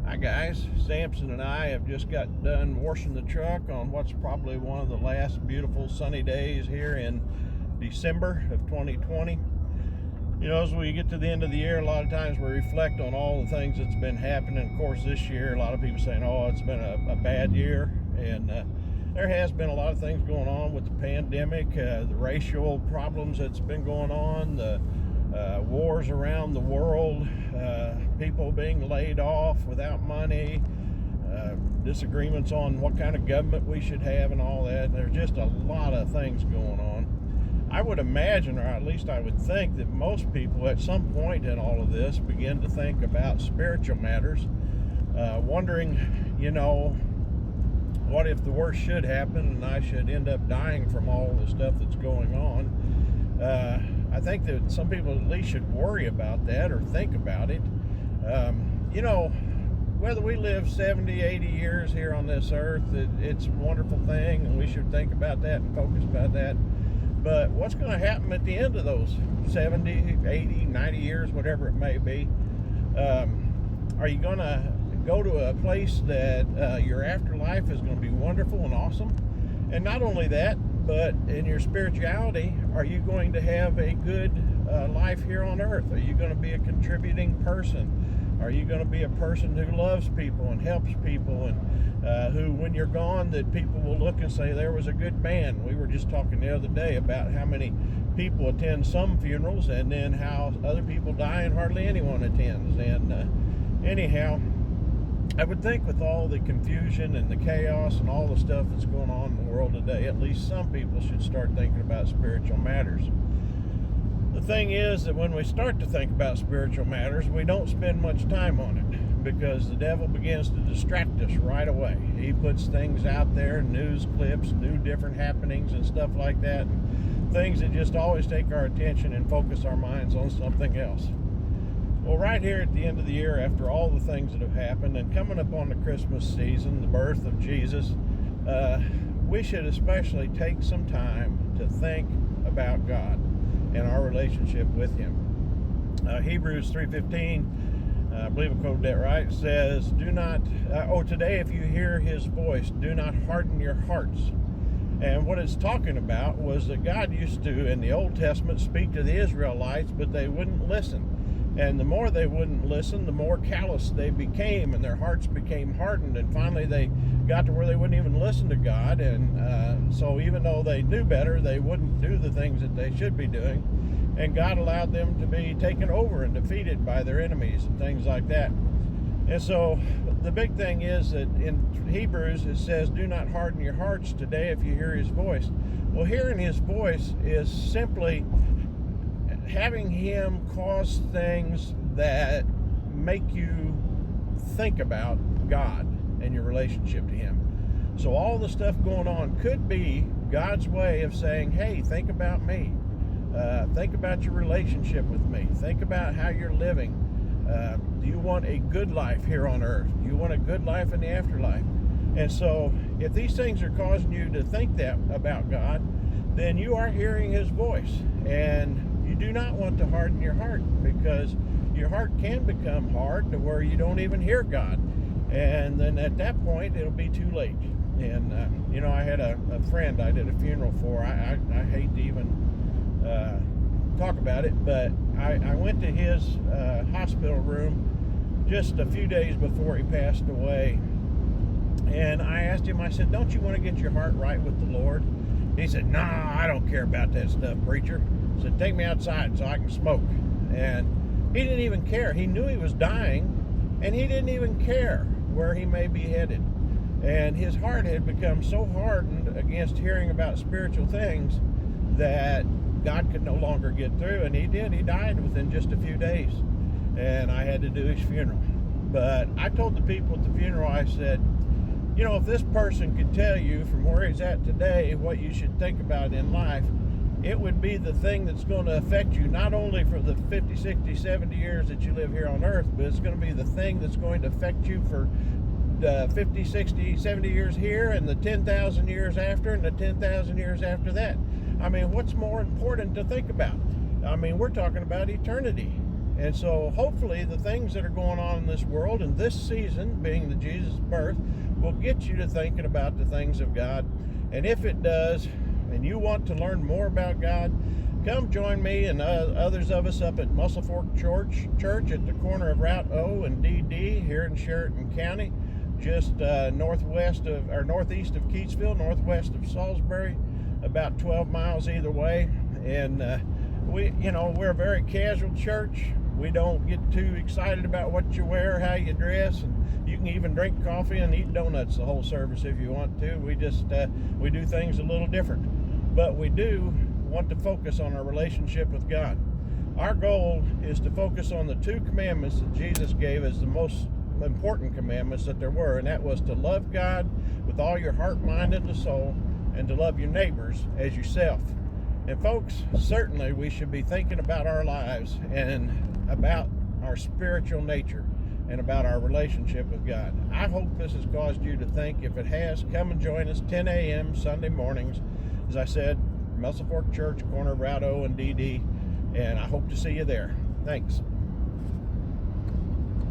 Hi guys, Samson and I have just got done washing the truck on what's probably one of the last beautiful sunny days here in December of 2020. You know, as we get to the end of the year, a lot of times we reflect on all the things that's been happening. Of course, this year, a lot of people saying, oh, it's been a bad year. And there has been a lot of things going on with the pandemic, the racial problems that's been going on, the wars around the world, people being laid off without money, disagreements on what kind of government we should have and all that. There's just a lot of things going on. I would imagine, or at least I would think, that most people at some point in all of this begin to think about spiritual matters, wondering, you know, what if the worst should happen and I should end up dying from all the stuff that's going on. I think that some people at least should worry about that or think about it. You know, whether we live 70, 80 years here on this earth, it's a wonderful thing, and we should think about that and focus about that. But what's going to happen at the end of those 70, 80, 90 years, whatever it may be? Are you going to go to a place that your afterlife is going to be wonderful and awesome? And not only that, but in your spirituality, are you going to have a good life here on earth? Are you going to be a contributing person? Are you going to be a person who loves people and helps people, and who, when you're gone, that people will look and say, there was a good man? We were just talking the other day about how many people attend some funerals, and then how other people die and hardly anyone attends. And anyhow, I would think with all the confusion and the chaos and all the stuff that's going on in the world today, at least some people should start thinking about spiritual matters. The thing is that when we start to think about spiritual matters, we don't spend much time on it, because the devil begins to distract us right away. He puts things out there, news clips, new different happenings and stuff like that, and things that just always take our attention and focus our minds on something else. Well, right here at the end of the year, after all the things that have happened, and coming up on the Christmas season, the birth of Jesus, we should especially take some time to think about God and our relationship with Him. Hebrews 3:15, I believe I quoted that right, says, "Do not, today if you hear His voice, do not harden your hearts." And what it's talking about was that God used to, in the Old Testament, speak to the Israelites, but they wouldn't listen. And the more they wouldn't listen, the more callous they became, and their hearts became hardened. And finally they got to where they wouldn't even listen to God. And so even though they knew better, they wouldn't do the things that they should be doing. And God allowed them to be taken over and defeated by their enemies and things like that. And so the big thing is that in Hebrews it says, do not harden your hearts today if you hear His voice. Well, hearing His voice is simply having Him cause things that make you think about God and your relationship to Him. So all the stuff going on could be God's way of saying, hey, think about me. Think about your relationship with me. Think about how you're living. Do you want a good life here on earth? Do you want a good life in the afterlife? And so if these things are causing you to think that about God, then you are hearing His voice. And you do not want to harden your heart, because your heart can become hard to where you don't even hear God. And then at that point, it'll be too late. And, you know, I had a friend I did a funeral for. I hate to even talk about it, but I went to his hospital room just a few days before he passed away. And I asked him, I said, don't you want to get your heart right with the Lord? He said, nah, I don't care about that stuff, preacher. He said, take me outside so I can smoke. And he didn't even care. He knew he was dying, and he didn't even care where he may be headed. And his heart had become so hardened against hearing about spiritual things that God could no longer get through. And he did. He died within just a few days. And I had to do his funeral. But I told the people at the funeral, I said, you know, if this person could tell you from where he's at today what you should think about in life, it would be the thing that's going to affect you not only for the 50, 60, 70 years that you live here on earth, but it's going to be the thing that's going to affect you for the 50, 60, 70 years here, and the 10,000 years after, and the 10,000 years after that. I mean, what's more important to think about? I mean, we're talking about eternity. And so hopefully the things that are going on in this world and this season, being the Jesus birth, will get you to thinking about the things of God. And if it does, and you want to learn more about God, come join me and others of us up at Muscle Fork Church at the corner of Route O and DD here in Sheraton County, just northeast of Keatsville, northwest of Salisbury, about 12 miles either way. And we're a very casual church. We don't get too excited about what you wear, how you dress, and you can even drink coffee and eat donuts the whole service if you want to. We just we do things a little different, but we do want to focus on our relationship with God. Our goal is to focus on the 2 commandments that Jesus gave as the most important commandments that there were, and that was to love God with all your heart, mind, and soul, and to love your neighbors as yourself. And folks, certainly we should be thinking about our lives and about our spiritual nature and about our relationship with God. I hope this has caused you to think. If it has, come and join us 10 a.m. Sunday mornings. As I said, Muscle Fork Church, corner of Route O and DD, and I hope to see you there. Thanks.